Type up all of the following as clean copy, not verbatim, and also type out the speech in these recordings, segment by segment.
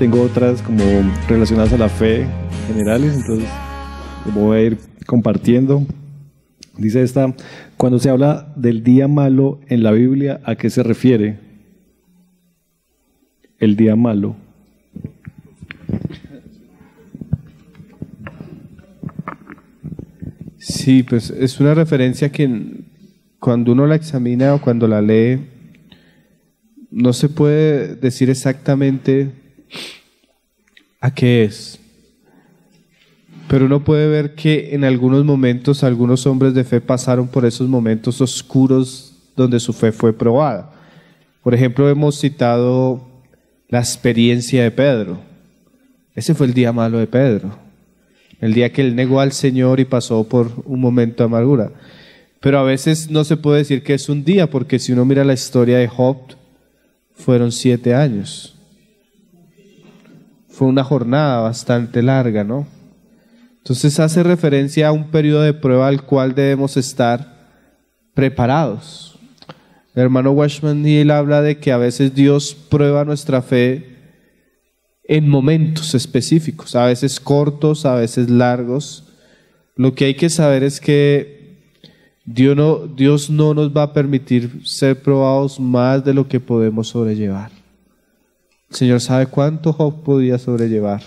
tengo otras como relacionadas a la fe generales, entonces voy a ir compartiendo. Dice esta: cuando se habla del día malo en la Biblia, ¿a qué se refiere? El día malo. Sí, pues es una referencia que cuando uno la examina o cuando la lee, no se puede decir exactamente a qué es. Pero uno puede ver que en algunos momentos algunos hombres de fe pasaron por esos momentos oscuros donde su fe fue probada. Por ejemplo, hemos citado la experiencia de Pedro. Ese fue el día malo de Pedro. El día que él negó al Señor y pasó por un momento de amargura. Pero a veces no se puede decir que es un día, porque si uno mira la historia de Job, fueron 7 años. Fue una jornada bastante larga, ¿no? Entonces hace referencia a un periodo de prueba al cual debemos estar preparados. El hermano Watchman Nee habla de que a veces Dios prueba nuestra fe en momentos específicos, a veces cortos, a veces largos. Lo que hay que saber es que Dios no nos va a permitir ser probados más de lo que podemos sobrellevar. El Señor sabe cuánto Job podía sobrellevar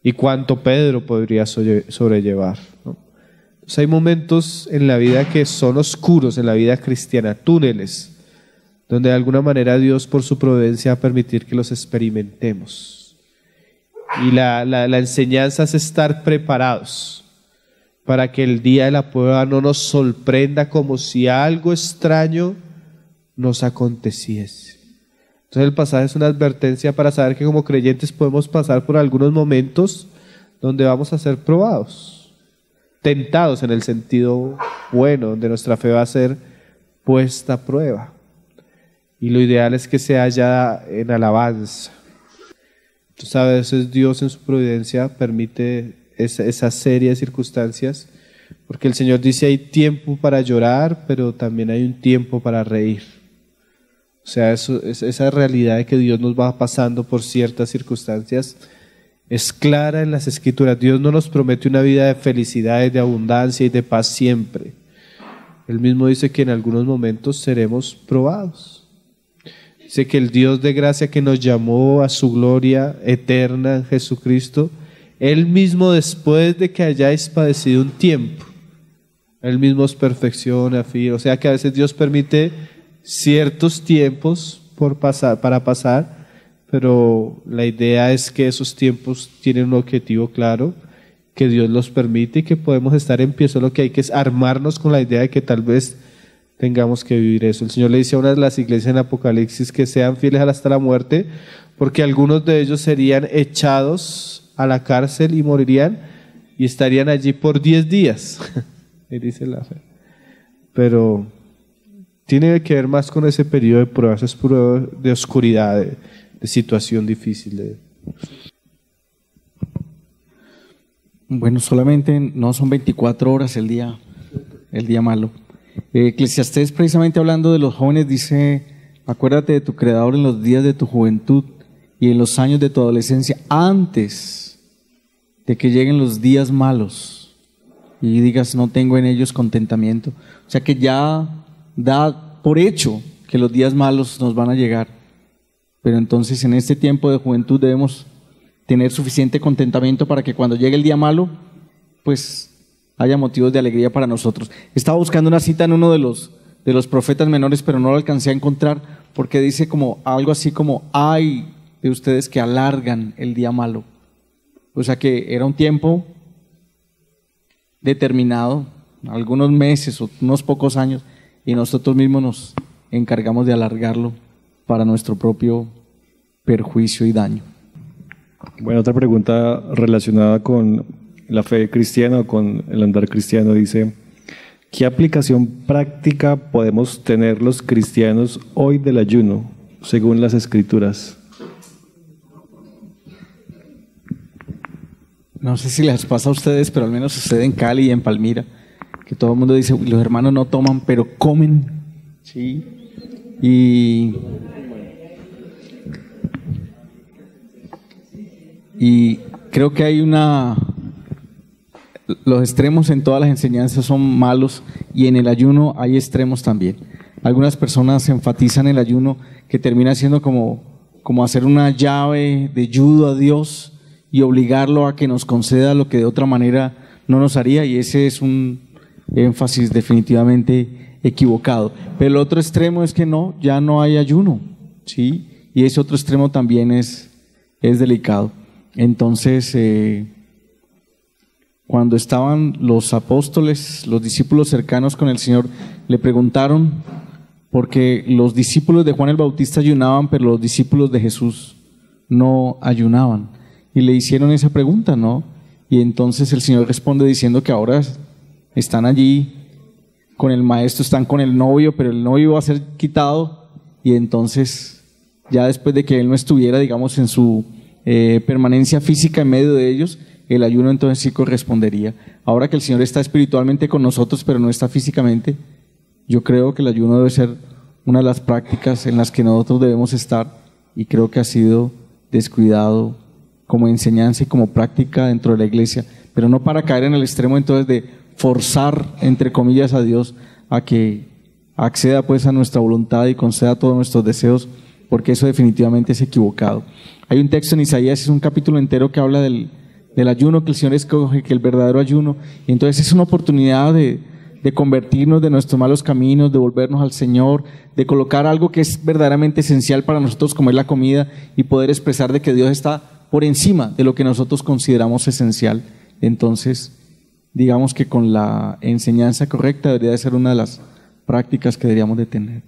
y cuánto Pedro podría sobrellevar, ¿no? Entonces hay momentos en la vida que son oscuros, en la vida cristiana, túneles, donde de alguna manera Dios por su providencia va a permitir que los experimentemos. Y la enseñanza es estar preparados para que el día de la prueba no nos sorprenda como si algo extraño nos aconteciese. Entonces el pasaje es una advertencia para saber que como creyentes podemos pasar por algunos momentos donde vamos a ser probados, tentados en el sentido bueno, donde nuestra fe va a ser puesta a prueba. Y lo ideal es que se haya en alabanza. Entonces a veces Dios en su providencia permite esa serie de circunstancias, porque el Señor dice hay tiempo para llorar, pero también hay un tiempo para reír. O sea, esa realidad de que Dios nos va pasando por ciertas circunstancias es clara en las Escrituras. Dios no nos promete una vida de felicidad, de abundancia y de paz siempre. Él mismo dice que en algunos momentos seremos probados. Dice que el Dios de gracia que nos llamó a su gloria eterna en Jesucristo, Él mismo después de que hayáis padecido un tiempo, Él mismo os perfecciona, afirma. O sea que a veces Dios permite ciertos tiempos para pasar, pero la idea es que esos tiempos tienen un objetivo claro, que Dios los permite y que podemos estar en pie. Solo que hay que armarnos con la idea de que tal vez tengamos que vivir eso. El Señor le dice a una de las iglesias en Apocalipsis que sean fieles hasta la muerte, porque algunos de ellos serían echados a la cárcel y morirían y estarían allí por 10 días. Él dice la fe. Pero tiene que ver más con ese periodo de pruebas, es prueba de oscuridad, de situación difícil. Bueno, solamente no son 24 horas el día malo. Eclesiastés, precisamente hablando de los jóvenes, dice: acuérdate de tu Creador en los días de tu juventud y en los años de tu adolescencia, antes de que lleguen los días malos y digas no tengo en ellos contentamiento. O sea que ya da por hecho que los días malos nos van a llegar, pero entonces en este tiempo de juventud debemos tener suficiente contentamiento para que cuando llegue el día malo, pues haya motivos de alegría para nosotros. Estaba buscando una cita en uno de los profetas menores, pero no lo alcancé a encontrar, porque dice como algo así como: ay de ustedes que alargan el día malo. O sea que era un tiempo determinado, algunos meses o unos pocos años, y nosotros mismos nos encargamos de alargarlo para nuestro propio perjuicio y daño. Bueno, otra pregunta relacionada con la fe cristiana o con el andar cristiano dice: ¿qué aplicación práctica podemos tener los cristianos hoy del ayuno, según las Escrituras? No sé si les pasa a ustedes, pero al menos sucede en Cali y en Palmira, que todo el mundo dice: los hermanos no toman, pero comen. ¿Sí? Y Y creo que hay los extremos en todas las enseñanzas son malos y en el ayuno hay extremos también. Algunas personas enfatizan el ayuno que termina siendo como hacer una llave de judo a Dios y obligarlo a que nos conceda lo que de otra manera no nos haría, y ese es un énfasis definitivamente equivocado. Pero el otro extremo es que no, ya no hay ayuno, ¿sí? Y ese otro extremo también es delicado. Entonces, cuando estaban los apóstoles, los discípulos cercanos con el Señor, le preguntaron, porque los discípulos de Juan el Bautista ayunaban, pero los discípulos de Jesús no ayunaban. Y le hicieron esa pregunta, ¿no? Y entonces el Señor responde diciendo que ahora están allí con el maestro, están con el novio, pero el novio va a ser quitado, y entonces ya después de que él no estuviera, digamos, en su permanencia física en medio de ellos, el ayuno entonces sí correspondería. Ahora que el Señor está espiritualmente con nosotros, pero no está físicamente, yo creo que el ayuno debe ser una de las prácticas en las que nosotros debemos estar, y creo que ha sido descuidado como enseñanza y como práctica dentro de la iglesia, pero no para caer en el extremo entonces de forzar, entre comillas, a Dios a que acceda pues a nuestra voluntad y conceda todos nuestros deseos, porque eso definitivamente es equivocado. Hay un texto en Isaías, es un capítulo entero que habla del ayuno que el Señor escoge, que el verdadero ayuno, y entonces es una oportunidad de convertirnos de nuestros malos caminos, de volvernos al Señor, de colocar algo que es verdaderamente esencial para nosotros, como es la comida, y poder expresar de que Dios está por encima de lo que nosotros consideramos esencial. Entonces, digamos que con la enseñanza correcta debería de ser una de las prácticas que deberíamos de tener.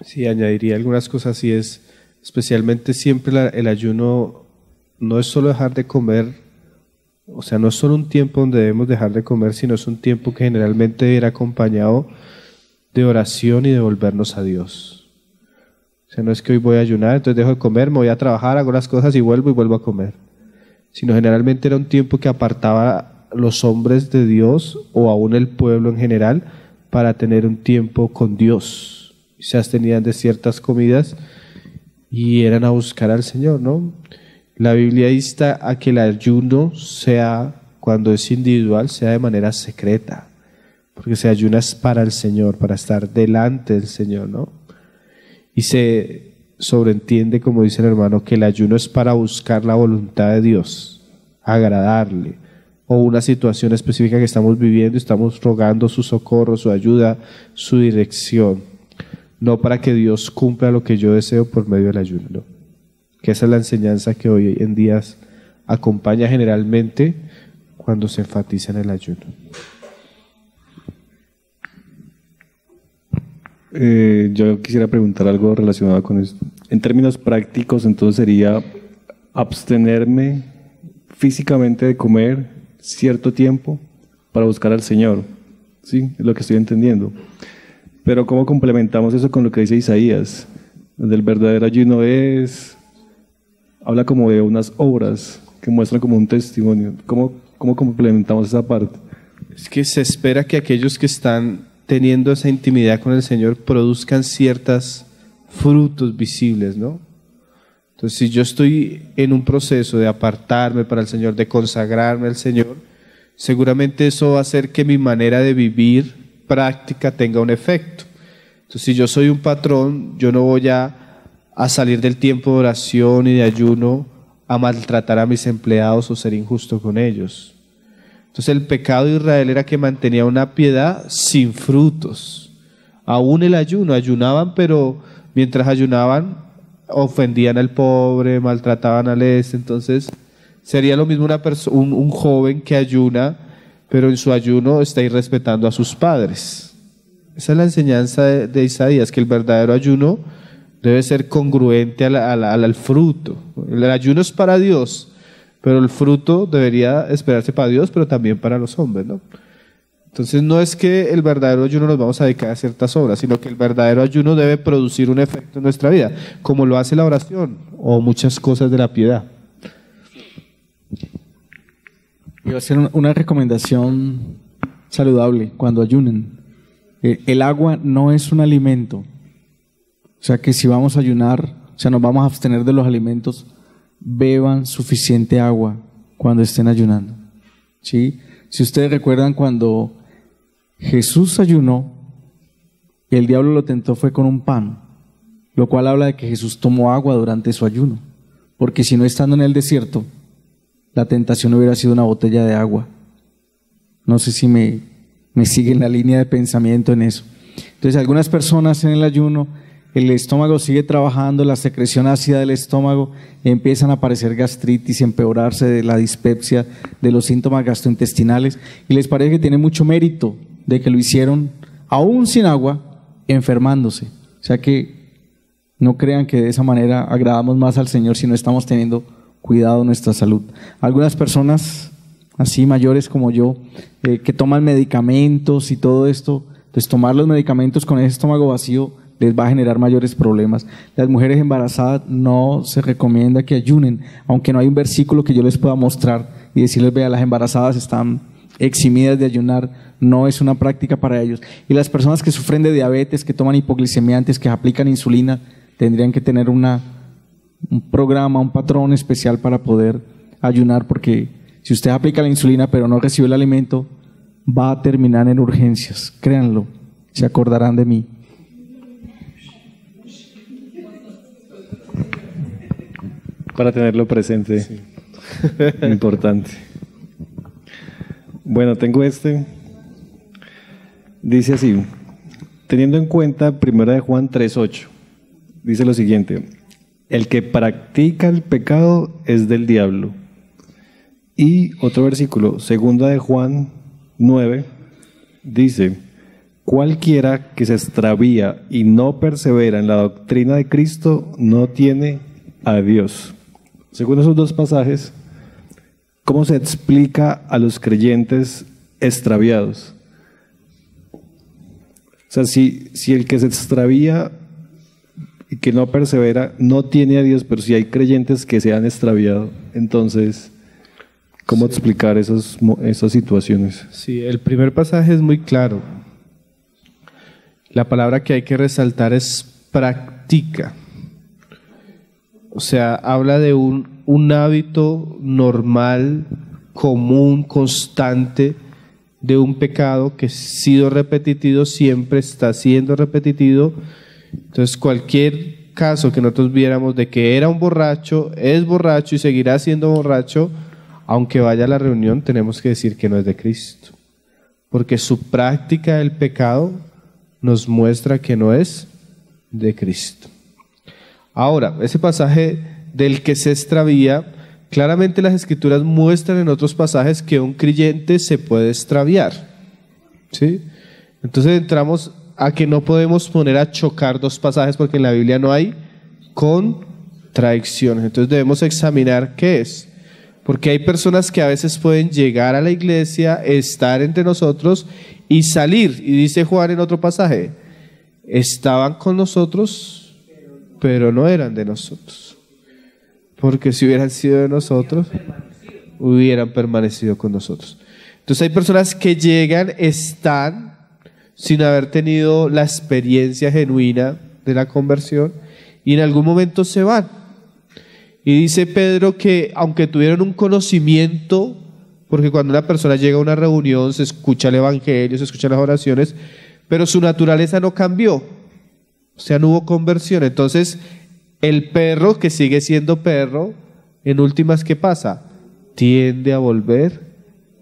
Sí, añadiría algunas cosas, y es especialmente siempre el ayuno no es solo dejar de comer, o sea, no es solo un tiempo donde debemos dejar de comer, sino es un tiempo que generalmente debe ir acompañado de oración y de volvernos a Dios. O sea, no es que hoy voy a ayunar, entonces dejo de comer, me voy a trabajar, hago las cosas y vuelvo a comer. Sino generalmente era un tiempo que apartaba a los hombres de Dios o aún el pueblo en general para tener un tiempo con Dios. Se abstenían de ciertas comidas y eran a buscar al Señor, ¿no? La Biblia insta a que el ayuno sea, cuando es individual, sea de manera secreta, porque se ayuna es para el Señor, para estar delante del Señor, ¿no? Y se sobreentiende, como dice el hermano, que el ayuno es para buscar la voluntad de Dios, agradarle, o una situación específica que estamos viviendo y estamos rogando su socorro, su ayuda, su dirección, no para que Dios cumpla lo que yo deseo por medio del ayuno, ¿no? Que esa es la enseñanza que hoy en día acompaña generalmente cuando se enfatiza en el ayuno. Yo quisiera preguntar algo relacionado con esto. En términos prácticos, entonces sería abstenerme físicamente de comer cierto tiempo para buscar al Señor. Sí, es lo que estoy entendiendo. Pero ¿cómo complementamos eso con lo que dice Isaías? Donde el verdadero ayuno habla como de unas obras que muestran como un testimonio. ¿Cómo complementamos esa parte? Es que se espera que aquellos que están teniendo esa intimidad con el Señor produzcan ciertos frutos visibles, ¿no? Entonces, si yo estoy en un proceso de apartarme para el Señor, de consagrarme al Señor, seguramente eso va a hacer que mi manera de vivir práctica tenga un efecto. Entonces, si yo soy un patrón, yo no voy a salir del tiempo de oración y de ayuno a maltratar a mis empleados o ser injusto con ellos. Entonces el pecado de Israel era que mantenía una piedad sin frutos. Aún el ayuno, ayunaban, pero mientras ayunaban ofendían al pobre, maltrataban al entonces sería lo mismo un joven que ayuna, pero en su ayuno está irrespetando a sus padres. Esa es la enseñanza de Isaías, que el verdadero ayuno debe ser congruente al fruto. El ayuno es para Dios, pero el fruto debería esperarse para Dios, pero también para los hombres, ¿no? Entonces no es que el verdadero ayuno nos vamos a dedicar a ciertas obras, sino que el verdadero ayuno debe producir un efecto en nuestra vida, como lo hace la oración o muchas cosas de la piedad. Iba a hacer una recomendación saludable cuando ayunen. El agua no es un alimento. O sea que si vamos a ayunar, o sea, nos vamos a abstener de los alimentos, beban suficiente agua cuando estén ayunando. ¿Sí? Si ustedes recuerdan, cuando Jesús ayunó, el diablo lo tentó fue con un pan, lo cual habla de que Jesús tomó agua durante su ayuno, porque si no, estando en el desierto, la tentación hubiera sido una botella de agua. No sé si me siguen la línea de pensamiento en eso. Entonces, algunas personas en el ayuno, el estómago sigue trabajando, la secreción ácida del estómago, empiezan a aparecer gastritis, empeorarse de la dispepsia, de los síntomas gastrointestinales, y les parece que tiene mucho mérito de que lo hicieron aún sin agua, enfermándose. O sea que no crean que de esa manera agradamos más al Señor si no estamos teniendo cuidado de nuestra salud. Algunas personas así mayores como yo, que toman medicamentos y todo esto, pues tomar los medicamentos con ese estómago vacío les va a generar mayores problemas. Las mujeres embarazadas no se recomienda que ayunen, aunque no hay un versículo que yo les pueda mostrar y decirles, vea, las embarazadas están eximidas de ayunar, no es una práctica para ellos. Y las personas que sufren de diabetes, que toman hipoglicemiantes, que aplican insulina, tendrían que tener un programa, un patrón especial para poder ayunar, porque si usted aplica la insulina pero no recibe el alimento, va a terminar en urgencias, créanlo, se acordarán de mí. Para tenerlo presente, sí. Importante. Bueno, tengo este. Dice así, teniendo en cuenta 1 Juan 3:8, dice lo siguiente: el que practica el pecado es del diablo. Y otro versículo, 2 Juan 9, dice: cualquiera que se extravía y no persevera en la doctrina de Cristo no tiene a Dios. Según esos dos pasajes, ¿cómo se explica a los creyentes extraviados? O sea, si el que se extravía y que no persevera no tiene a Dios, pero si hay creyentes que se han extraviado, entonces, ¿cómo explicar esas situaciones? Sí, el primer pasaje es muy claro. La palabra que hay que resaltar es practica. O sea, habla de un hábito normal, común, constante, de un pecado que ha sido repetitivo, siempre está siendo repetitivo. Entonces, cualquier caso que nosotros viéramos de que era un borracho, es borracho y seguirá siendo borracho, aunque vaya a la reunión, tenemos que decir que no es de Cristo. Porque su práctica del pecado nos muestra que no es de Cristo. Ahora, ese pasaje del que se extravía, claramente las Escrituras muestran en otros pasajes que un creyente se puede extraviar, ¿sí? Entonces entramos a que no podemos poner a chocar dos pasajes porque en la Biblia no hay contradicciones. Entonces debemos examinar qué es. Porque hay personas que a veces pueden llegar a la iglesia, estar entre nosotros y salir. Y dice Juan en otro pasaje, estaban con nosotros, pero no eran de nosotros. Porque si hubieran sido de nosotros, hubieran permanecido con nosotros. Entonces hay personas que llegan, están, sin haber tenido la experiencia genuina de la conversión, y en algún momento se van. Y dice Pedro que aunque tuvieron un conocimiento, porque cuando una persona llega a una reunión, se escucha el evangelio, se escuchan las oraciones, pero su naturaleza no cambió, o sea, no hubo conversión. Entonces, el perro que sigue siendo perro, en últimas, ¿qué pasa? Tiende a volver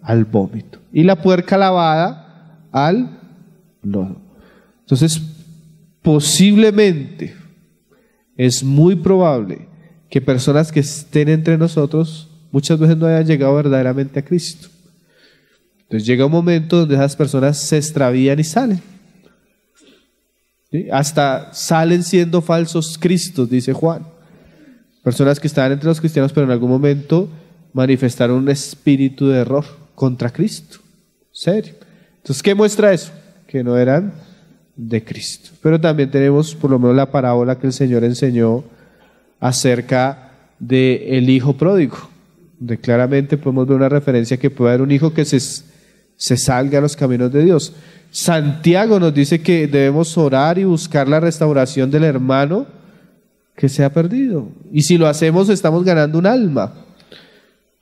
al vómito. Y la puerca lavada al lodo. Entonces, posiblemente, es muy probable que personas que estén entre nosotros muchas veces no hayan llegado verdaderamente a Cristo. Entonces llega un momento donde esas personas se extravían y salen. ¿Sí? Hasta salen siendo falsos cristos, dice Juan. Personas que estaban entre los cristianos, pero en algún momento manifestaron un espíritu de error contra Cristo. ¿Serio? Entonces, ¿qué muestra eso? Que no eran de Cristo. Pero también tenemos por lo menos la parábola que el Señor enseñó acerca del hijo pródigo, donde claramente podemos ver una referencia que puede haber un hijo que se salga a los caminos de Dios. Santiago nos dice que debemos orar y buscar la restauración del hermano que se ha perdido. Y si lo hacemos, estamos ganando un alma,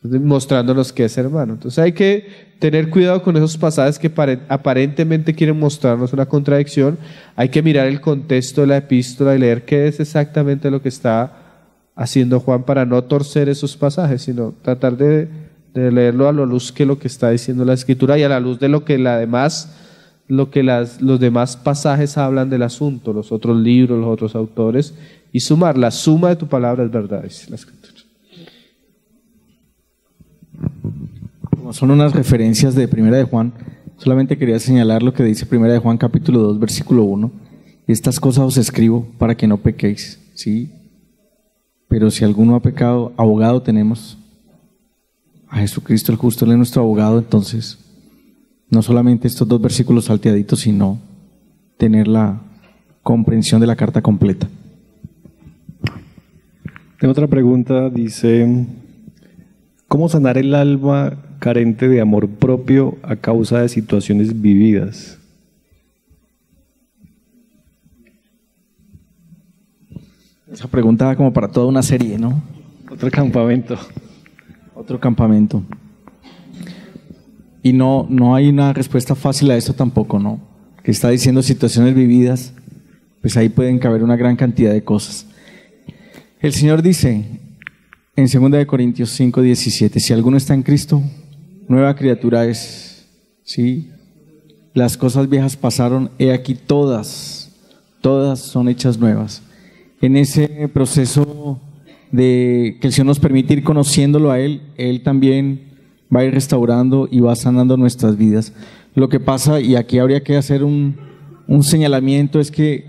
mostrándonos que es hermano. Entonces hay que tener cuidado con esos pasajes que aparentemente quieren mostrarnos una contradicción. Hay que mirar el contexto de la epístola y leer qué es exactamente lo que está haciendo Juan para no torcer esos pasajes, sino tratar de leerlo a la luz que lo que está diciendo la Escritura y a la luz de lo que los demás pasajes hablan del asunto, los otros libros, los otros autores, y sumar. La suma de tu palabra es verdad, dice la Escritura. Como son unas referencias de Primera de Juan, solamente quería señalar lo que dice Primera de Juan capítulo 2 versículo 1. Estas cosas os escribo para que no pequéis, ¿sí? Pero si alguno ha pecado, abogado tenemos a Jesucristo el justo, Él es nuestro abogado. Entonces no solamente estos 2 versículos salteaditos, sino tener la comprensión de la carta completa. Tengo otra pregunta, dice, ¿cómo sanar el alma carente de amor propio a causa de situaciones vividas? Esa pregunta va como para toda una serie, ¿no? Otro campamento. Otro campamento. Y no hay una respuesta fácil a eso tampoco, ¿no? Que está diciendo situaciones vividas, pues ahí pueden caber una gran cantidad de cosas. El Señor dice en 2 Corintios 5:17, si alguno está en Cristo, nueva criatura es, ¿sí? Las cosas viejas pasaron, he aquí todas son hechas nuevas. En ese proceso de que el Señor nos permite ir conociéndolo a Él, Él también va a ir restaurando y va sanando nuestras vidas. Lo que pasa, y aquí habría que hacer un señalamiento, es que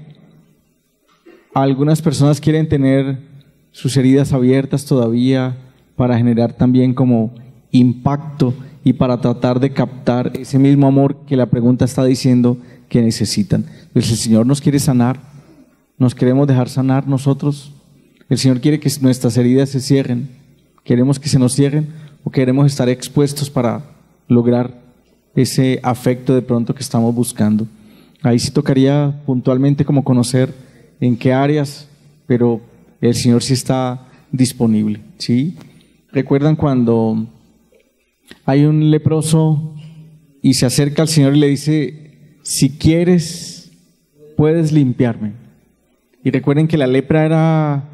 algunas personas quieren tener sus heridas abiertas todavía para generar también como impacto y para tratar de captar ese mismo amor que la pregunta está diciendo que necesitan. Pues el Señor nos quiere sanar, nos queremos dejar sanar nosotros. El Señor quiere que nuestras heridas se cierren. ¿Queremos que se nos cierren o queremos estar expuestos para lograr ese afecto de pronto que estamos buscando? Ahí sí tocaría puntualmente como conocer en qué áreas, pero el Señor sí está disponible, ¿sí? ¿Recuerdan cuando hay un leproso y se acerca al Señor y le dice, si quieres, puedes limpiarme? Y recuerden que la lepra era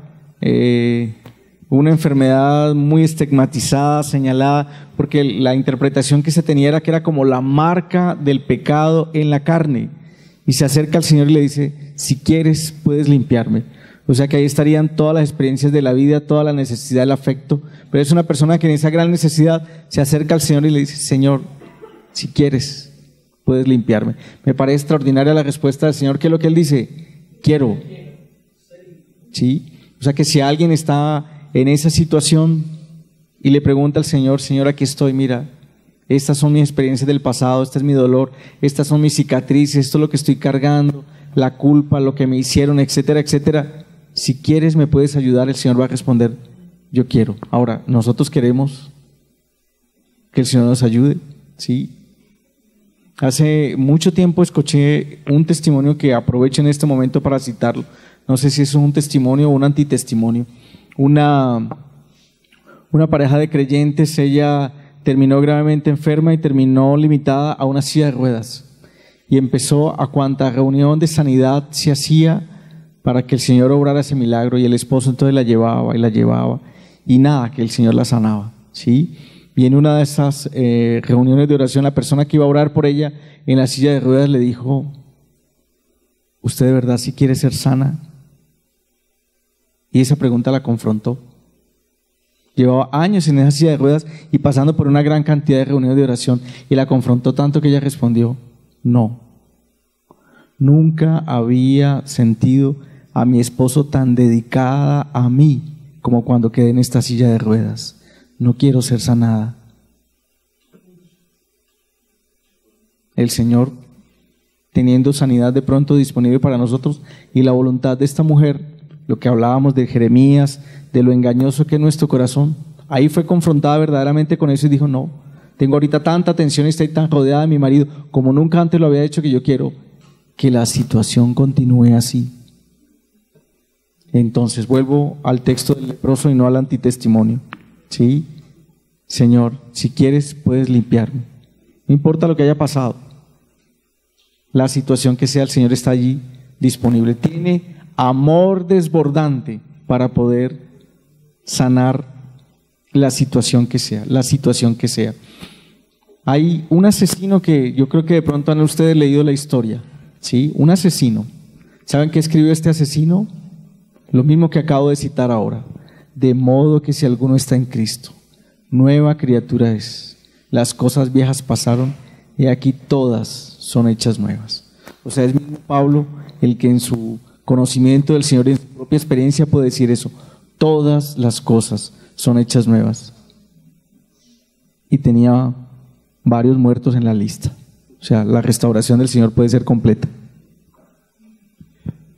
una enfermedad muy estigmatizada, señalada, porque la interpretación que se tenía era que era como la marca del pecado en la carne. Y se acerca al Señor y le dice, si quieres, puedes limpiarme. O sea que ahí estarían todas las experiencias de la vida, toda la necesidad del afecto. Pero es una persona que en esa gran necesidad se acerca al Señor y le dice, Señor, si quieres, puedes limpiarme. Me parece extraordinaria la respuesta del Señor, que es lo que Él dice, quiero. ¿Sí? O sea que si alguien está en esa situación y le pregunta al Señor, Señor, aquí estoy, mira, estas son mis experiencias del pasado, este es mi dolor, estas son mis cicatrices, esto es lo que estoy cargando, la culpa, lo que me hicieron, etcétera, etcétera. Si quieres, me puedes ayudar. El Señor va a responder, yo quiero. Ahora, nosotros queremos que el Señor nos ayude, ¿sí? Hace mucho tiempo escuché un testimonio que aprovecho en este momento para citarlo. No sé si es un testimonio o un antitestimonio. Una pareja de creyentes, ella terminó gravemente enferma y terminó limitada a una silla de ruedas. Y empezó a cuanta reunión de sanidad se hacía para que el Señor obrara ese milagro, y el esposo entonces la llevaba y nada, que el Señor la sanaba, ¿sí? Y en una de esas reuniones de oración, la persona que iba a orar por ella en la silla de ruedas le dijo, ¿usted de verdad sí quiere ser sana? Y esa pregunta la confrontó. Llevaba años en esa silla de ruedas y pasando por una gran cantidad de reuniones de oración, y la confrontó tanto que ella respondió, no, nunca había sentido a mi esposo tan dedicada a mí como cuando quedé en esta silla de ruedas. No quiero ser sanada. El Señor, teniendo sanidad de pronto disponible para nosotros, y la voluntad de esta mujer, lo que hablábamos de Jeremías, de lo engañoso que es nuestro corazón, ahí fue confrontada verdaderamente con eso y dijo, no, tengo ahorita tanta tensión y estoy tan rodeada de mi marido como nunca antes lo había hecho, que yo quiero que la situación continúe así. Entonces vuelvo al texto del leproso y no al antitestimonio. ¿Sí? Señor, si quieres puedes limpiarme. No importa lo que haya pasado. La situación que sea, el Señor está allí disponible. Tiene amor desbordante para poder sanar la situación que sea, la situación que sea. Hay un asesino que yo creo que de pronto han ustedes leído la historia, ¿sí? Un asesino. ¿Saben qué escribió este asesino? Lo mismo que acabo de citar ahora. De modo que si alguno está en Cristo, nueva criatura es. Las cosas viejas pasaron y aquí todas son hechas nuevas. O sea, es mismo Pablo el que en su conocimiento del Señor, en su propia experiencia puede decir eso. Todas las cosas son hechas nuevas. Y tenía varios muertos en la lista. O sea, la restauración del Señor puede ser completa.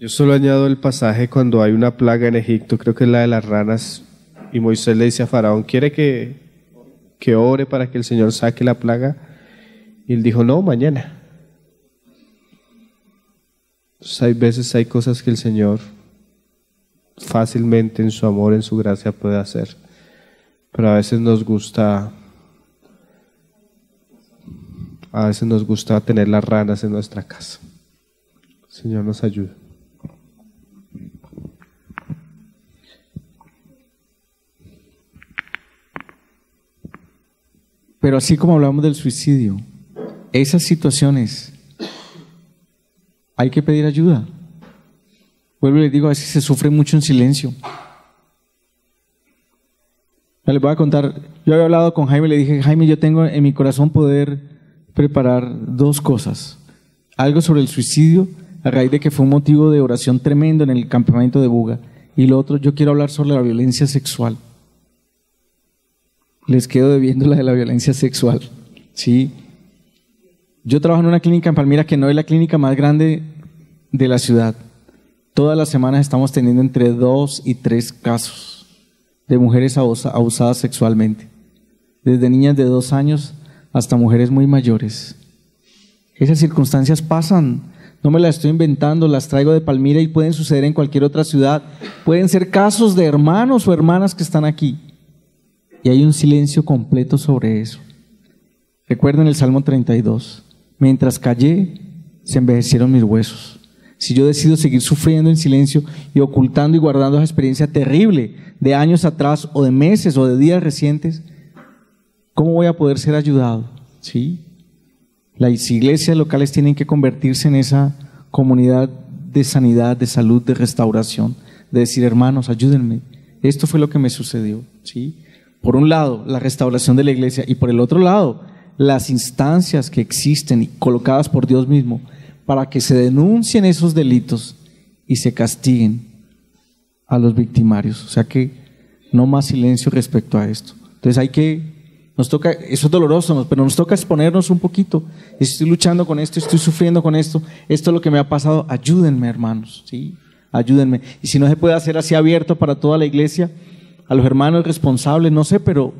Yo solo añado el pasaje cuando hay una plaga en Egipto, creo que es la de las ranas, y Moisés le dice a Faraón, ¿quiere que ore para que el Señor saque la plaga? Y él dijo, no, mañana. Entonces, hay veces, hay cosas que el Señor fácilmente en su amor, en su gracia puede hacer, pero a veces nos gusta tener las ranas en nuestra casa. El Señor nos ayude. Pero así como hablamos del suicidio, esas situaciones hay que pedir ayuda. Vuelvo y les digo, a veces se sufre mucho en silencio. Ya les voy a contar, yo había hablado con Jaime, le dije, Jaime, yo tengo en mi corazón poder preparar dos cosas. Algo sobre el suicidio, a raíz de que fue un motivo de oración tremendo en el campamento de Buga. Y lo otro, yo quiero hablar sobre la violencia sexual. Les quedo debiendo la de la violencia sexual. ¿Sí? Yo trabajo en una clínica en Palmira que no es la clínica más grande de la ciudad. Todas las semanas estamos teniendo entre 2 y 3 casos de mujeres abusadas sexualmente. Desde niñas de 2 años hasta mujeres muy mayores. Esas circunstancias pasan. No me las estoy inventando, las traigo de Palmira y pueden suceder en cualquier otra ciudad. Pueden ser casos de hermanos o hermanas que están aquí. Y hay un silencio completo sobre eso. Recuerden el Salmo 32. Mientras callé, se envejecieron mis huesos. Si yo decido seguir sufriendo en silencio y ocultando y guardando esa experiencia terrible de años atrás o de meses o de días recientes, ¿cómo voy a poder ser ayudado? ¿Sí? Las iglesias locales tienen que convertirse en esa comunidad de sanidad, de salud, de restauración, de decir, hermanos, ayúdenme. Esto fue lo que me sucedió. ¿Sí? Por un lado, la restauración de la iglesia y por el otro lado, las instancias que existen y colocadas por Dios mismo para que se denuncien esos delitos y se castiguen a los victimarios. O sea que no más silencio respecto a esto. Entonces nos toca, eso es doloroso, pero nos toca exponernos un poquito. Estoy luchando con esto, estoy sufriendo con esto es lo que me ha pasado. Ayúdenme, hermanos, ¿sí? Ayúdenme. Y si no se puede hacer así abierto para toda la iglesia, a los hermanos responsables, no sé, pero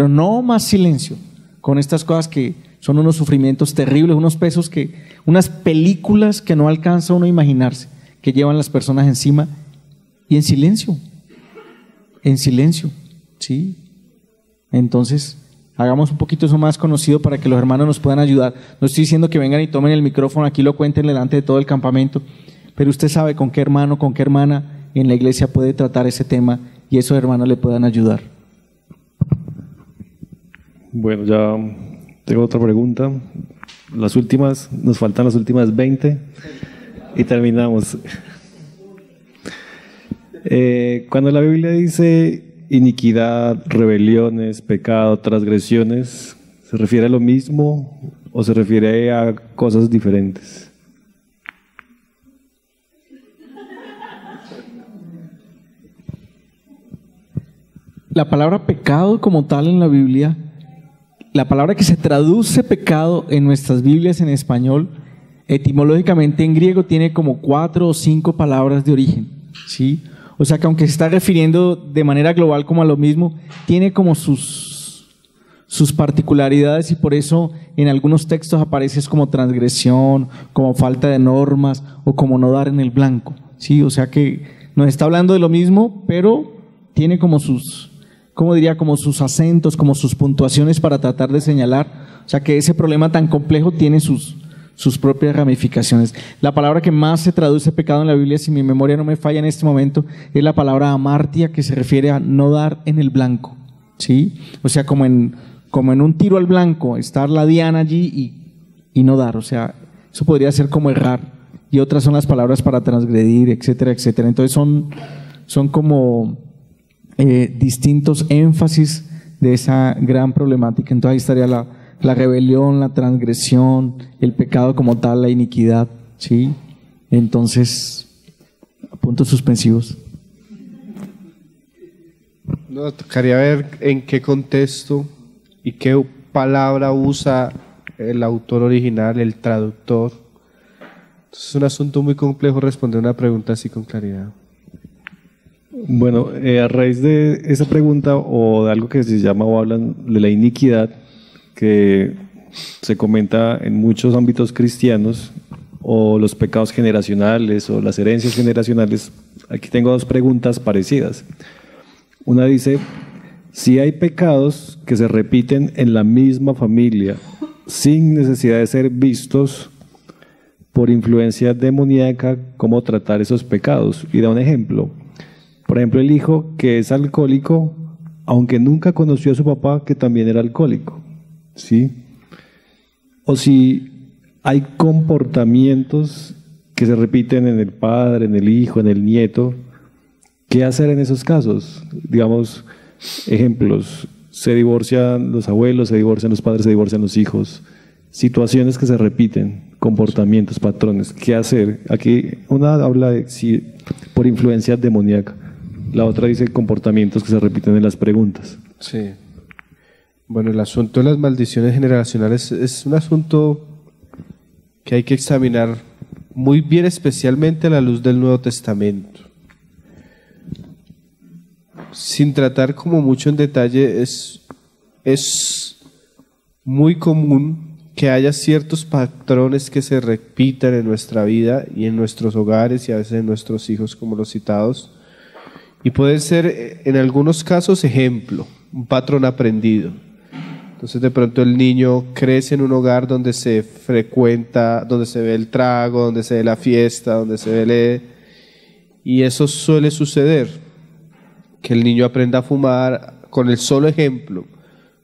no más silencio con estas cosas que son unos sufrimientos terribles, unos pesos unas películas que no alcanza uno a imaginarse, que llevan las personas encima y en silencio, ¿sí? Entonces, hagamos un poquito eso más conocido para que los hermanos nos puedan ayudar. No estoy diciendo que vengan y tomen el micrófono, aquí lo cuenten delante de todo el campamento, pero usted sabe con qué hermano, con qué hermana en la iglesia puede tratar ese tema y esos hermanos le puedan ayudar. Bueno, ya tengo otra pregunta. Nos faltan las últimas 20 y terminamos. Cuando la Biblia dice iniquidad, rebeliones, pecado, transgresiones, ¿se refiere a lo mismo o se refiere a cosas diferentes? La palabra pecado como tal en la Biblia, la palabra que se traduce pecado en nuestras Biblias en español, etimológicamente en griego tiene como 4 o 5 palabras de origen, ¿sí? O sea que aunque se está refiriendo de manera global como a lo mismo, tiene como sus particularidades y por eso en algunos textos aparece como transgresión, como falta de normas o como no dar en el blanco, ¿sí? O sea que nos está hablando de lo mismo, pero tiene como sus, ¿cómo diría? Como sus acentos, como sus puntuaciones para tratar de señalar. O sea que ese problema tan complejo tiene sus propias ramificaciones. La palabra que más se traduce pecado en la Biblia, si mi memoria no me falla en este momento, es la palabra amartia, que se refiere a no dar en el blanco, ¿sí? O sea, como en un tiro al blanco, estar la diana allí y no dar. O sea, eso podría ser como errar. Y otras son las palabras para transgredir, etcétera, etcétera. Entonces son como distintos énfasis de esa gran problemática. Entonces ahí estaría la rebelión, la transgresión, el pecado como tal, la iniquidad, ¿sí? Entonces, puntos suspensivos. No, tocaría ver en qué contexto y qué palabra usa el autor original, el traductor. Es un asunto muy complejo responder una pregunta así con claridad. Bueno, a raíz de esa pregunta o de algo que se llama o hablan de la iniquidad, que se comenta en muchos ámbitos cristianos, o los pecados generacionales o las herencias generacionales, aquí tengo dos preguntas parecidas. Una dice, si hay pecados que se repiten en la misma familia sin necesidad de ser vistos por influencia demoníaca, ¿cómo tratar esos pecados? Y da un ejemplo. Por ejemplo, el hijo que es alcohólico, aunque nunca conoció a su papá que también era alcohólico, ¿sí? O si hay comportamientos que se repiten en el padre, en el hijo, en el nieto, ¿qué hacer en esos casos? Digamos, ejemplos, se divorcian los abuelos, se divorcian los padres, se divorcian los hijos, situaciones que se repiten, comportamientos, patrones, ¿qué hacer? Aquí una habla de si por influencia demoníaca, la otra dice comportamientos que se repiten en las preguntas. Sí. Bueno, el asunto de las maldiciones generacionales es un asunto que hay que examinar muy bien, especialmente a la luz del Nuevo Testamento. Sin tratar como mucho en detalle, es muy común que haya ciertos patrones que se repitan en nuestra vida y en nuestros hogares y a veces en nuestros hijos, como los citados, y pueden ser en algunos casos ejemplo, un patrón aprendido. Entonces de pronto el niño crece en un hogar donde se frecuenta, donde se ve el trago, donde se ve la fiesta, donde se ve y eso suele suceder, que el niño aprenda a fumar con el solo ejemplo,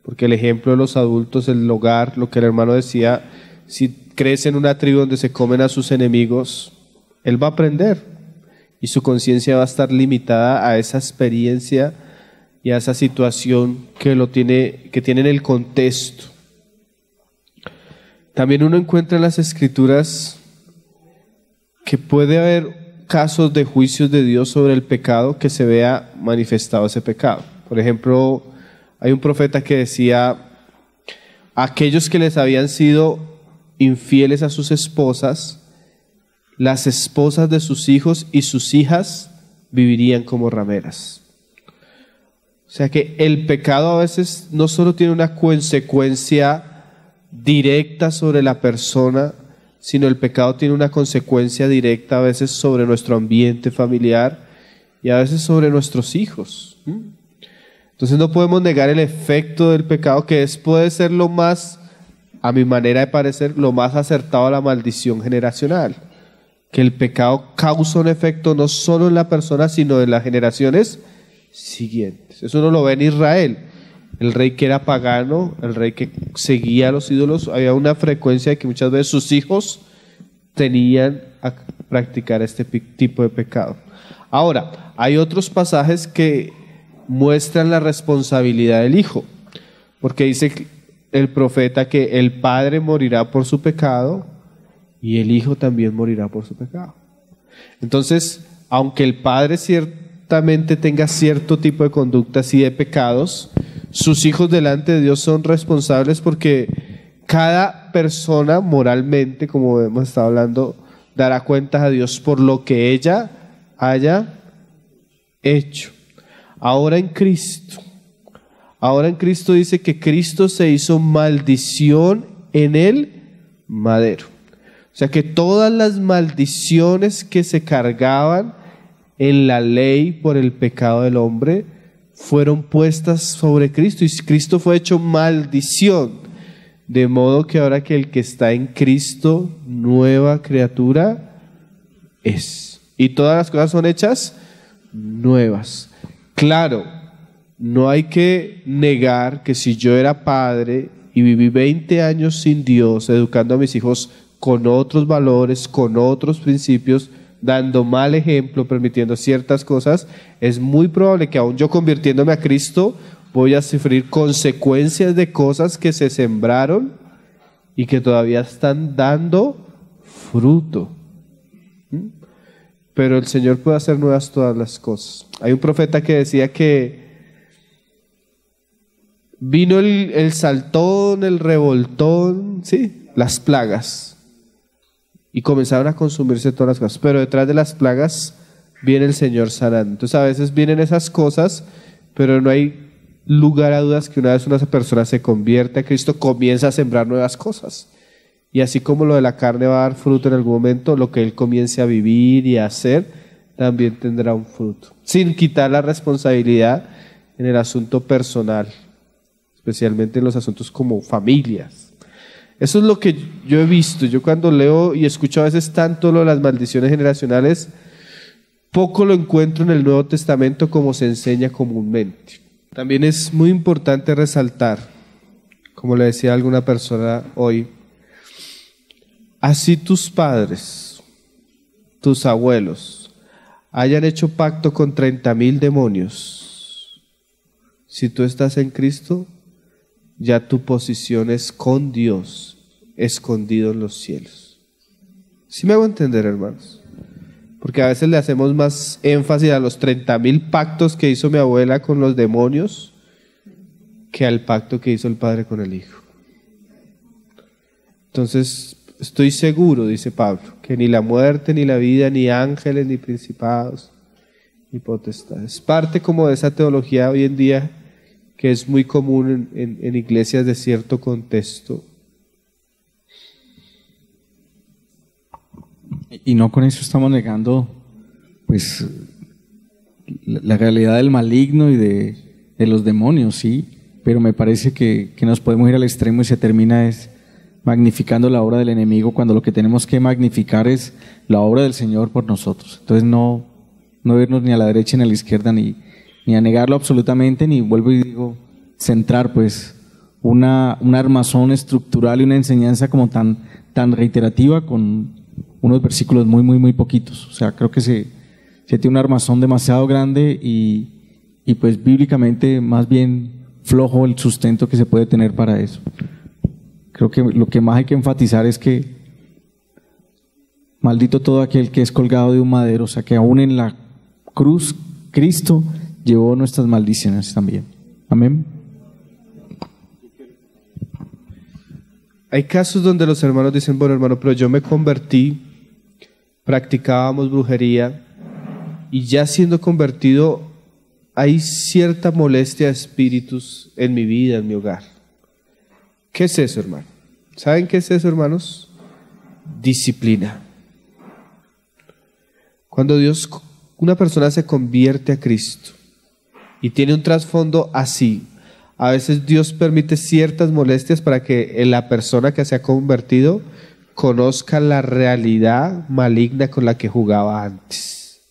porque el ejemplo de los adultos, el hogar, lo que el hermano decía, si crece en una tribu donde se comen a sus enemigos, él va a aprender y su conciencia va a estar limitada a esa experiencia y a esa situación que tiene en el contexto. También uno encuentra en las Escrituras que puede haber casos de juicios de Dios sobre el pecado que se vea manifestado ese pecado. Por ejemplo, hay un profeta que decía, aquellos que les habían sido infieles a sus esposas, las esposas de sus hijos y sus hijas vivirían como rameras. O sea que el pecado a veces no solo tiene una consecuencia directa sobre la persona, sino el pecado tiene una consecuencia directa a veces sobre nuestro ambiente familiar y a veces sobre nuestros hijos. Entonces no podemos negar el efecto del pecado, que puede ser lo más, a mi manera de parecer, lo más acertado a la maldición generacional. Que el pecado causa un efecto no solo en la persona, sino en las generaciones siguientes. Eso uno lo ve en Israel. El rey que era pagano, el rey que seguía a los ídolos, había una frecuencia de que muchas veces sus hijos tenían a practicar este tipo de pecado. Ahora, hay otros pasajes que muestran la responsabilidad del hijo, porque dice el profeta que el padre morirá por su pecado y el hijo también morirá por su pecado. Entonces, aunque el padre ciertamente tenga cierto tipo de conductas y de pecados, sus hijos delante de Dios son responsables, porque cada persona moralmente, como hemos estado hablando, dará cuentas a Dios por lo que ella haya hecho. Ahora en Cristo dice que Cristo se hizo maldición en el madero. O sea que todas las maldiciones que se cargaban en la ley por el pecado del hombre fueron puestas sobre Cristo y Cristo fue hecho maldición, de modo que ahora que el que está en Cristo, nueva criatura es. Y todas las cosas son hechas nuevas. Claro, no hay que negar que si yo era padre y viví 20 años sin Dios, educando a mis hijos con otros valores, con otros principios, dando mal ejemplo, permitiendo ciertas cosas, es muy probable que aún yo convirtiéndome a Cristo voy a sufrir consecuencias de cosas que se sembraron y que todavía están dando fruto. Pero el Señor puede hacer nuevas todas las cosas. Hay un profeta que decía que vino el saltón, el revoltón, ¿sí? Las plagas. Y comenzaron a consumirse todas las cosas. Pero detrás de las plagas viene el Señor sanando. Entonces a veces vienen esas cosas, pero no hay lugar a dudas que una vez una persona se convierte a Cristo, comienza a sembrar nuevas cosas. Y así como lo de la carne va a dar fruto en algún momento, lo que él comience a vivir y a hacer también tendrá un fruto. Sin quitar la responsabilidad en el asunto personal, especialmente en los asuntos como familias. Eso es lo que yo he visto. Yo cuando leo y escucho a veces tanto lo de las maldiciones generacionales, poco lo encuentro en el Nuevo Testamento como se enseña comúnmente. También es muy importante resaltar, como le decía a alguna persona hoy, así tus padres, tus abuelos, hayan hecho pacto con 30,000 demonios, si tú estás en Cristo, ya tu posición es con Dios, escondido en los cielos. ¿Sí me hago entender, hermanos? Porque a veces le hacemos más énfasis a los 30,000 pactos que hizo mi abuela con los demonios que al pacto que hizo el Padre con el Hijo. Entonces, estoy seguro, dice Pablo, que ni la muerte, ni la vida, ni ángeles, ni principados, ni potestades. Parte como de esa teología hoy en día que es muy común en iglesias de cierto contexto. Y no con eso estamos negando pues la realidad del maligno y de los demonios, sí, pero me parece que nos podemos ir al extremo y se termina magnificando la obra del enemigo cuando lo que tenemos que magnificar es la obra del Señor por nosotros. Entonces no irnos ni a la derecha ni a la izquierda ni a negarlo absolutamente, ni vuelvo y digo centrar pues un armazón estructural y una enseñanza como tan reiterativa con unos versículos muy poquitos. O sea, creo que se tiene un armazón demasiado grande y pues bíblicamente más bien flojo el sustento que se puede tener para eso. Creo que lo que más hay que enfatizar es que maldito todo aquel que es colgado de un madero, o sea que aún en la cruz Cristo llevó nuestras maldiciones también. Amén. Hay casos donde los hermanos dicen, bueno hermano, pero yo me convertí, practicábamos brujería y ya siendo convertido hay cierta molestia de espíritus en mi vida, en mi hogar. ¿Qué es eso, hermano? ¿Saben qué es eso, hermanos? Disciplina. Cuando una persona se convierte a Cristo y tiene un trasfondo así, a veces Dios permite ciertas molestias para que la persona que se ha convertido conozca la realidad maligna con la que jugaba antes.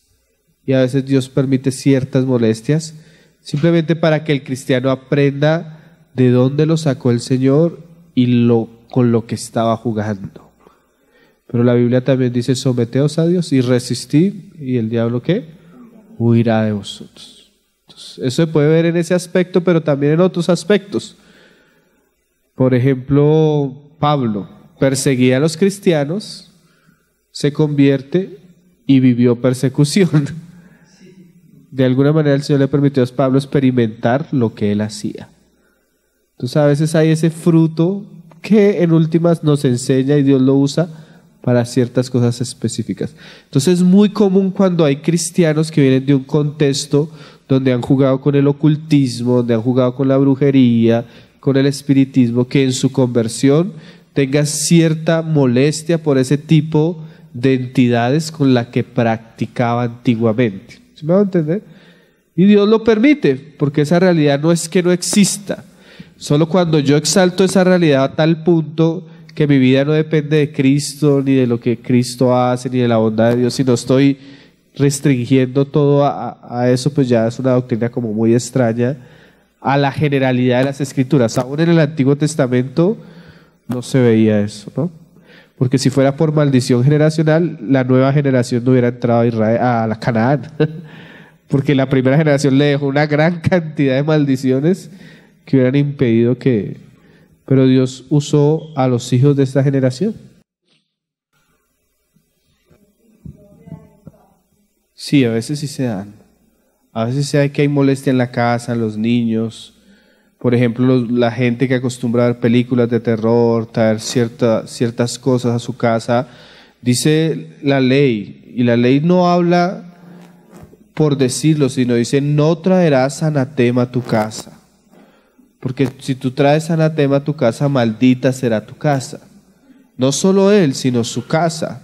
Y a veces Dios permite ciertas molestias simplemente para que el cristiano aprenda de dónde lo sacó el Señor y con lo que estaba jugando. Pero la Biblia también dice, someteos a Dios y resistid, y el diablo ¿qué? Huirá de vosotros. Entonces, eso se puede ver en ese aspecto, pero también en otros aspectos. Por ejemplo, Pablo perseguía a los cristianos, se convierte y vivió persecución. De alguna manera el Señor le permitió a Pablo experimentar lo que él hacía. Entonces a veces hay ese fruto que en últimas nos enseña y Dios lo usa para ciertas cosas específicas. Entonces es muy común cuando hay cristianos que vienen de un contexto donde han jugado con el ocultismo, donde han jugado con la brujería, con el espiritismo, que en su conversión tenga cierta molestia por ese tipo de entidades con la que practicaba antiguamente. ¿Sí me va a entender? Y Dios lo permite, porque esa realidad no es que no exista. Solo cuando yo exalto esa realidad a tal punto que mi vida no depende de Cristo, ni de lo que Cristo hace, ni de la bondad de Dios, sino estoy restringiendo todo a eso, pues ya es una doctrina como muy extraña a la generalidad de las Escrituras. Aún en el Antiguo Testamento no se veía eso, ¿no? Porque si fuera por maldición generacional, la nueva generación no hubiera entrado a Israel, a la Canaán. Porque la primera generación le dejó una gran cantidad de maldiciones que hubieran impedido que... Pero Dios usó a los hijos de esta generación. Sí, a veces sí se dan. A veces se da que hay molestia en la casa, en los niños. Por ejemplo, la gente que acostumbra a ver películas de terror, traer ciertas cosas a su casa. Dice la ley, y la ley no habla por decirlo, sino dice, no traerás anatema a tu casa. Porque si tú traes anatema a tu casa, maldita será tu casa. No solo él, sino su casa.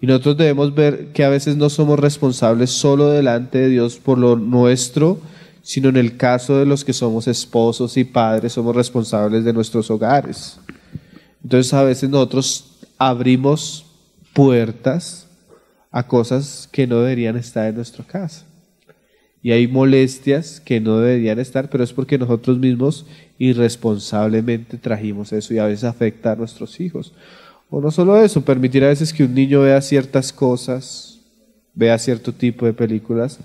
Y nosotros debemos ver que a veces no somos responsables solo delante de Dios por lo nuestro, sino en el caso de los que somos esposos y padres, somos responsables de nuestros hogares. Entonces a veces nosotros abrimos puertas a cosas que no deberían estar en nuestra casa. Y hay molestias que no deberían estar, pero es porque nosotros mismos irresponsablemente trajimos eso y a veces afecta a nuestros hijos. O no solo eso, permitir a veces que un niño vea ciertas cosas, vea cierto tipo de películas,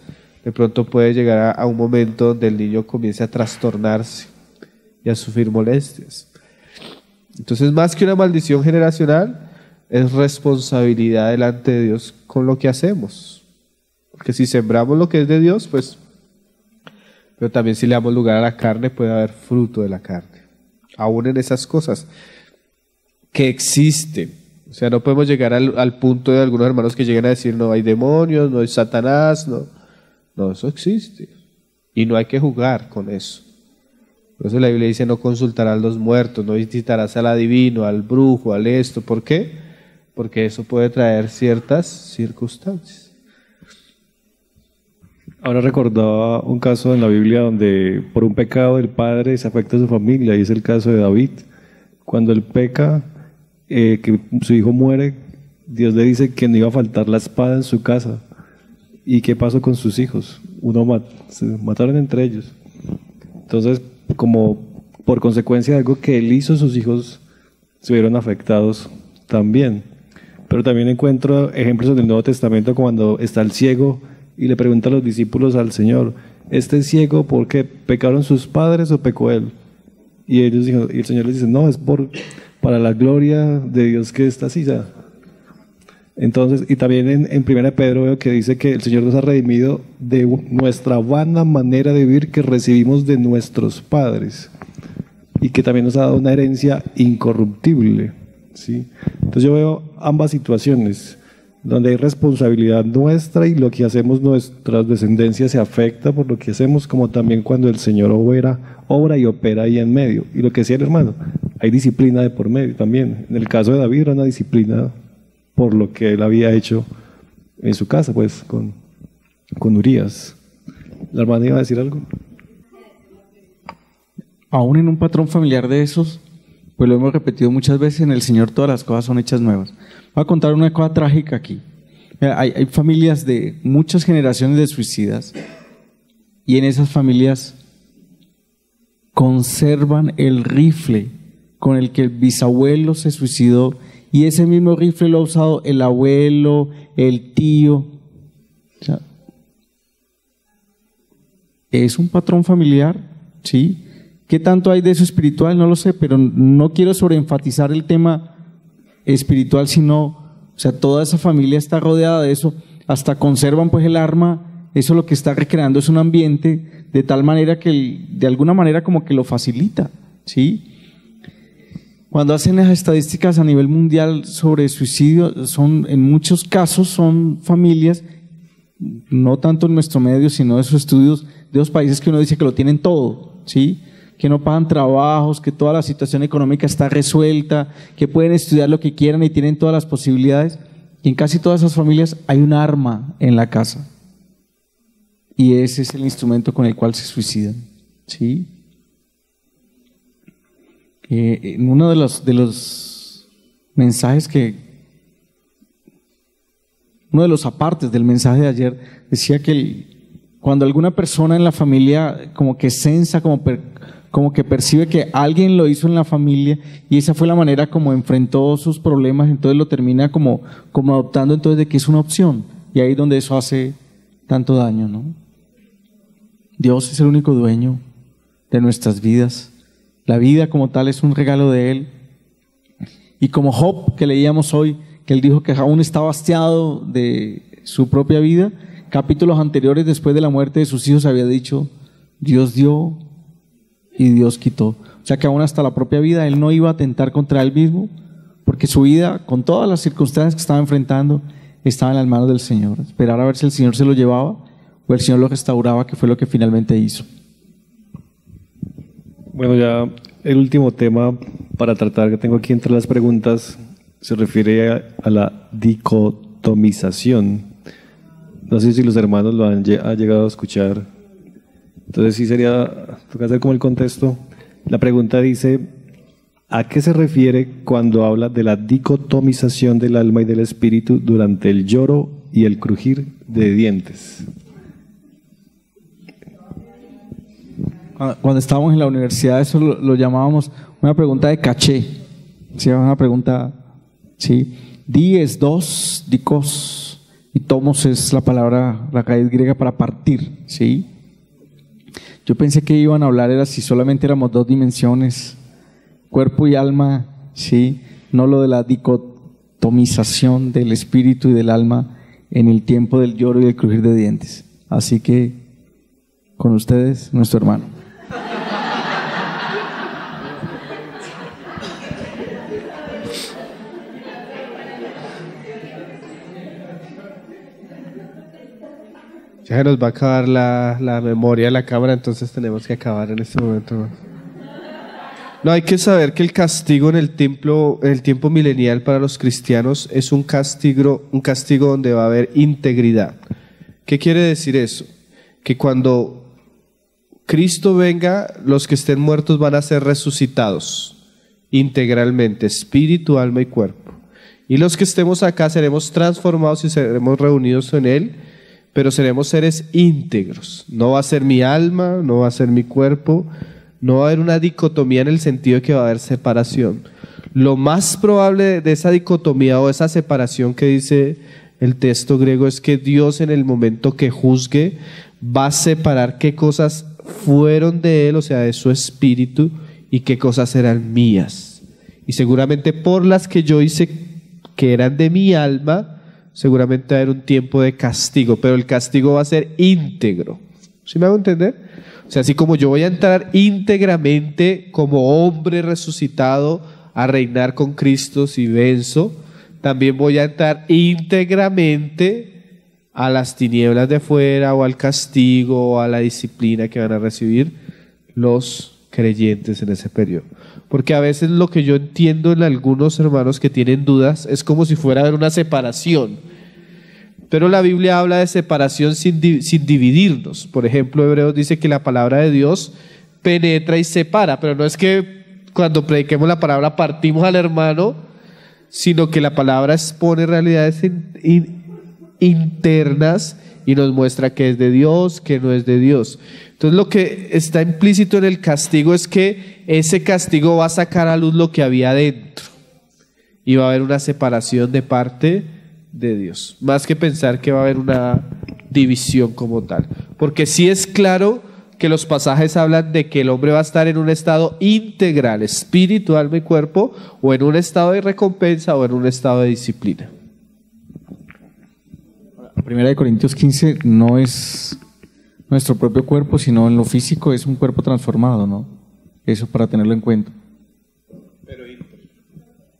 de pronto puede llegar a un momento donde el niño comience a trastornarse y a sufrir molestias. Entonces, más que una maldición generacional, es responsabilidad delante de Dios con lo que hacemos. Porque si sembramos lo que es de Dios, pues, pero también si le damos lugar a la carne, puede haber fruto de la carne. Aún en esas cosas que existen. O sea, no podemos llegar al punto de algunos hermanos que lleguen a decir, no hay demonios, no hay Satanás, no. No, eso existe. Y no hay que jugar con eso. Por eso la Biblia dice, no consultarás a los muertos, no visitarás al adivino, al brujo, al esto. ¿Por qué? Porque eso puede traer ciertas circunstancias. Ahora recordaba un caso en la Biblia donde por un pecado del padre se afecta a su familia, y es el caso de David. Cuando él peca, que su hijo muere, Dios le dice que no iba a faltar la espada en su casa. ¿Y qué pasó con sus hijos? Se mataron entre ellos. Entonces, como por consecuencia de algo que él hizo, sus hijos se vieron afectados también. Pero también encuentro ejemplos en el Nuevo Testamento cuando está el ciego y le pregunta a los discípulos al Señor, ¿este ciego por qué? ¿Pecaron sus padres o pecó él? Y ellos dijo, y el Señor les dice, no, es para la gloria de Dios que está así ya. Entonces, y también en 1 Pedro veo que dice que el Señor nos ha redimido de nuestra vana manera de vivir que recibimos de nuestros padres, y que también nos ha dado una herencia incorruptible, ¿sí? Entonces yo veo ambas situaciones, donde hay responsabilidad nuestra y lo que hacemos, nuestra descendencia se afecta por lo que hacemos, como también cuando el Señor obra y opera ahí en medio. Y lo que decía el hermano, hay disciplina de por medio también. En el caso de David era una disciplina por lo que él había hecho en su casa, pues, con Urías. ¿La hermana iba a decir algo? Aún en un patrón familiar de esos, pues lo hemos repetido muchas veces, en el Señor todas las cosas son hechas nuevas. Voy a contar una cosa trágica aquí. Hay familias de muchas generaciones de suicidas, y en esas familias conservan el rifle con el que el bisabuelo se suicidó, y ese mismo rifle lo ha usado el abuelo, el tío. O sea, es un patrón familiar, ¿sí? ¿Qué tanto hay de eso espiritual? No lo sé, pero no quiero sobreenfatizar el tema espiritual, sino, o sea, toda esa familia está rodeada de eso, hasta conservan pues el arma. Eso lo que está recreando es un ambiente de tal manera que de alguna manera como que lo facilita, ¿sí? Cuando hacen las estadísticas a nivel mundial sobre suicidio, en muchos casos son familias, no tanto en nuestro medio, sino esos estudios de los países que uno dice que lo tienen todo, ¿sí? Que no pagan trabajos, que toda la situación económica está resuelta, que pueden estudiar lo que quieran y tienen todas las posibilidades, Y en casi todas esas familias hay un arma en la casa. Y ese es el instrumento con el cual se suicidan. ¿Sí? En uno de los mensajes uno de los apartes del mensaje de ayer decía que cuando alguna persona en la familia como que sensa, como que percibe que alguien lo hizo en la familia y esa fue la manera como enfrentó sus problemas, entonces lo termina como adoptando entonces de que es una opción, y ahí es donde eso hace tanto daño, ¿no? Dios es el único dueño de nuestras vidas. La vida como tal es un regalo de Él. Y como Job, que leíamos hoy, que él dijo que aún estaba hastiado de su propia vida, capítulos anteriores, después de la muerte de sus hijos, había dicho: Dios dio y Dios quitó. O sea que aún hasta la propia vida él no iba a atentar contra él mismo, porque su vida, con todas las circunstancias que estaba enfrentando, estaba en las manos del Señor. Esperar a ver si el Señor se lo llevaba o el Señor lo restauraba, que fue lo que finalmente hizo. Bueno, ya el último tema para tratar que tengo aquí entre las preguntas se refiere a la dicotomización. No sé si los hermanos lo han llegado a escuchar. Entonces sí toca hacer como el contexto. La pregunta dice: ¿a qué se refiere cuando habla de la dicotomización del alma y del espíritu durante el lloro y el crujir de dientes? Cuando estábamos en la universidad eso lo llamábamos una pregunta de caché. ¿Sí? Una pregunta, ¿sí? Di es dos, dikos, y tomos es la palabra, la raíz griega para partir, ¿sí? Yo pensé que iban a hablar era si solamente éramos dos dimensiones, cuerpo y alma, ¿sí? No lo de la dicotomización del espíritu y del alma en el tiempo del lloro y el crujir de dientes. Así que, con ustedes, nuestro hermano. Ya se nos va a acabar la memoria de la cámara, entonces tenemos que acabar en este momento. No, hay que saber que el castigo en el tiempo milenial para los cristianos es un castigo donde va a haber integridad. ¿Qué quiere decir eso? Que cuando Cristo venga, los que estén muertos van a ser resucitados integralmente, espíritu, alma y cuerpo. Y los que estemos acá seremos transformados y seremos reunidos en Él, pero seremos seres íntegros. No va a ser mi alma, no va a ser mi cuerpo, no va a haber una dicotomía en el sentido de que va a haber separación. Lo más probable de esa dicotomía o esa separación que dice el texto griego es que Dios, en el momento que juzgue, va a separar qué cosas fueron de Él, o sea, de su espíritu, y qué cosas eran mías. Y seguramente por las que yo hice que eran de mi alma, seguramente va a haber un tiempo de castigo, pero el castigo va a ser íntegro. ¿Sí me hago entender? O sea, así como yo voy a entrar íntegramente como hombre resucitado a reinar con Cristo si venzo, también voy a entrar íntegramente a las tinieblas de afuera o al castigo o a la disciplina que van a recibir los creyentes en ese periodo. Porque a veces lo que yo entiendo en algunos hermanos que tienen dudas es como si fuera a haber una separación. Pero la Biblia habla de separación sin dividirnos. Por ejemplo, Hebreos dice que la palabra de Dios penetra y separa, pero no es que cuando prediquemos la palabra partimos al hermano, sino que la palabra expone realidades internas y nos muestra que es de Dios, que no es de Dios. Entonces lo que está implícito en el castigo es que ese castigo va a sacar a luz lo que había dentro y va a haber una separación de parte de Dios, más que pensar que va a haber una división como tal, porque sí es claro que los pasajes hablan de que el hombre va a estar en un estado integral, espíritu, alma y cuerpo, o en un estado de recompensa o en un estado de disciplina. Primera de Corintios 15 no es nuestro propio cuerpo, sino en lo físico es un cuerpo transformado, ¿no? Eso para tenerlo en cuenta. Pero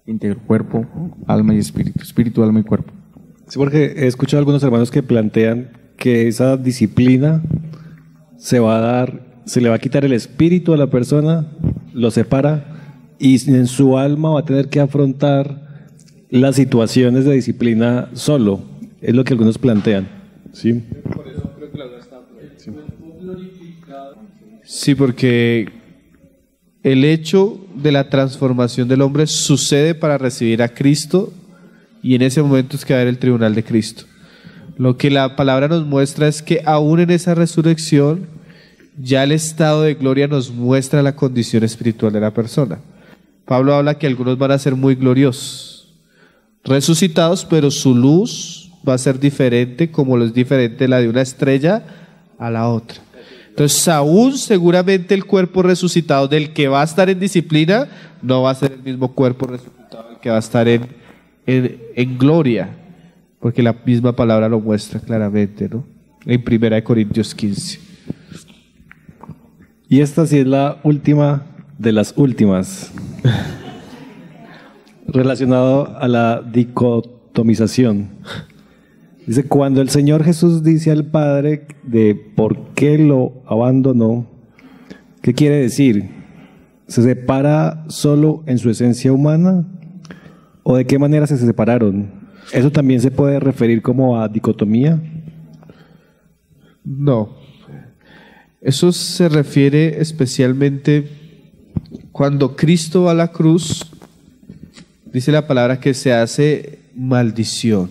íntegro, cuerpo, alma y espíritu, alma y cuerpo. Sí, porque he escuchado a algunos hermanos que plantean que esa disciplina se le va a quitar el espíritu a la persona, lo separa y en su alma va a tener que afrontar las situaciones de disciplina solo, es lo que algunos plantean, ¿sí? Sí, porque el hecho de la transformación del hombre sucede para recibir a Cristo y en ese momento es que va a haber el tribunal de Cristo. Lo que la palabra nos muestra es que aún en esa resurrección ya el estado de gloria nos muestra la condición espiritual de la persona. Pablo habla que algunos van a ser muy gloriosos, resucitados, pero su luz va a ser diferente, como lo es diferente la de una estrella a la otra. Entonces, aún seguramente el cuerpo resucitado del que va a estar en disciplina no va a ser el mismo cuerpo resucitado del que va a estar en gloria, porque la misma palabra lo muestra claramente, ¿no? En 1 Corintios 15. Y esta sí es la última de las últimas, relacionado a la dicotomización. Dice, cuando el Señor Jesús dice al Padre de por qué lo abandonó, ¿qué quiere decir? ¿Se separa solo en su esencia humana? ¿O de qué manera se separaron? ¿Eso también se puede referir como a dicotomía? No. Eso se refiere especialmente cuando Cristo va a la cruz, dice la palabra que se hace maldición.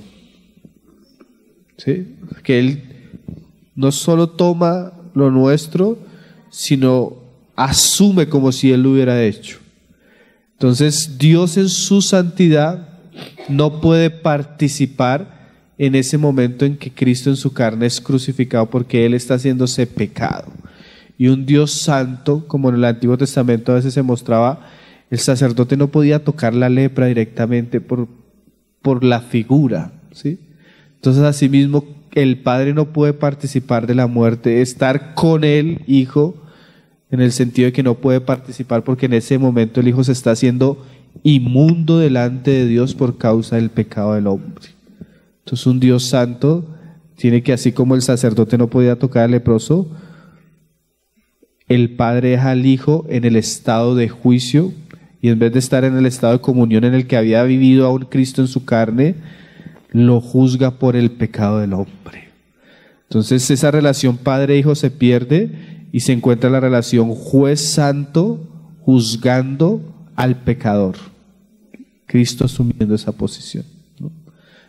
¿Sí? Que Él no solo toma lo nuestro, sino asume como si Él lo hubiera hecho. Entonces, Dios en su santidad no puede participar en ese momento en que Cristo en su carne es crucificado, porque Él está haciéndose pecado. Y un Dios santo, como en el Antiguo Testamento a veces se mostraba, el sacerdote no podía tocar la lepra directamente por la figura, ¿sí? Entonces, asimismo, el Padre no puede participar de la muerte, estar con el Hijo, en el sentido de que no puede participar porque en ese momento el Hijo se está haciendo inmundo delante de Dios por causa del pecado del hombre. Entonces, un Dios santo tiene que, así como el sacerdote no podía tocar al leproso, el Padre deja al Hijo en el estado de juicio, y en vez de estar en el estado de comunión en el que había vivido aún Cristo en su carne, lo juzga por el pecado del hombre. Entonces, esa relación padre-hijo se pierde y se encuentra la relación juez santo juzgando al pecador. Cristo asumiendo esa posición, ¿no?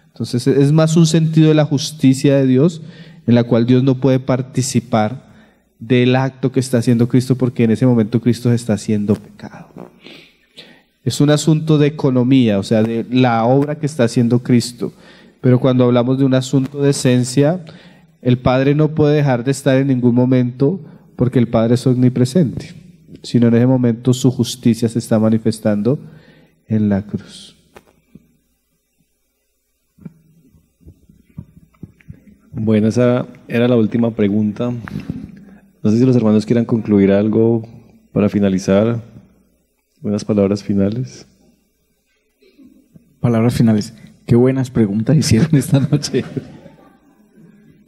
Entonces, es más un sentido de la justicia de Dios, en la cual Dios no puede participar del acto que está haciendo Cristo, porque en ese momento Cristo está haciendo pecado. Es un asunto de economía, o sea, de la obra que está haciendo Cristo. Pero cuando hablamos de un asunto de esencia, el Padre no puede dejar de estar en ningún momento, porque el Padre es omnipresente, sino en ese momento su justicia se está manifestando en la cruz. Bueno, esa era la última pregunta. No sé si los hermanos quieran concluir algo para finalizar. Buenas palabras finales. Palabras finales. Qué buenas preguntas hicieron esta noche.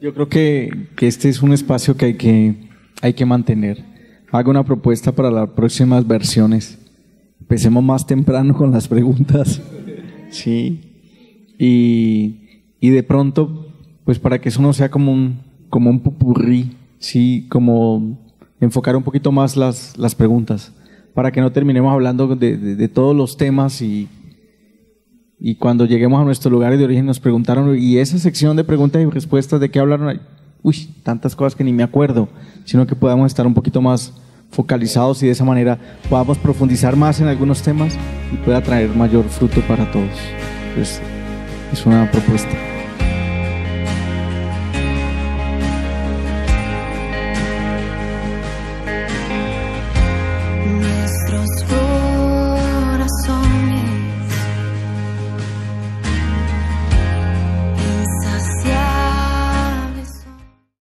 Yo creo que este es un espacio que hay que mantener. Hago una propuesta para las próximas versiones. Empecemos más temprano con las preguntas. Sí. Y de pronto, pues para que eso no sea como un popurrí, sí, como enfocar un poquito más las preguntas, para que no terminemos hablando de todos los temas y cuando lleguemos a nuestros lugares de origen nos preguntaron, ¿y esa sección de preguntas y respuestas de qué hablaron? Uy, tantas cosas que ni me acuerdo, sino que podamos estar un poquito más focalizados y de esa manera podamos profundizar más en algunos temas y pueda traer mayor fruto para todos. Pues es una propuesta.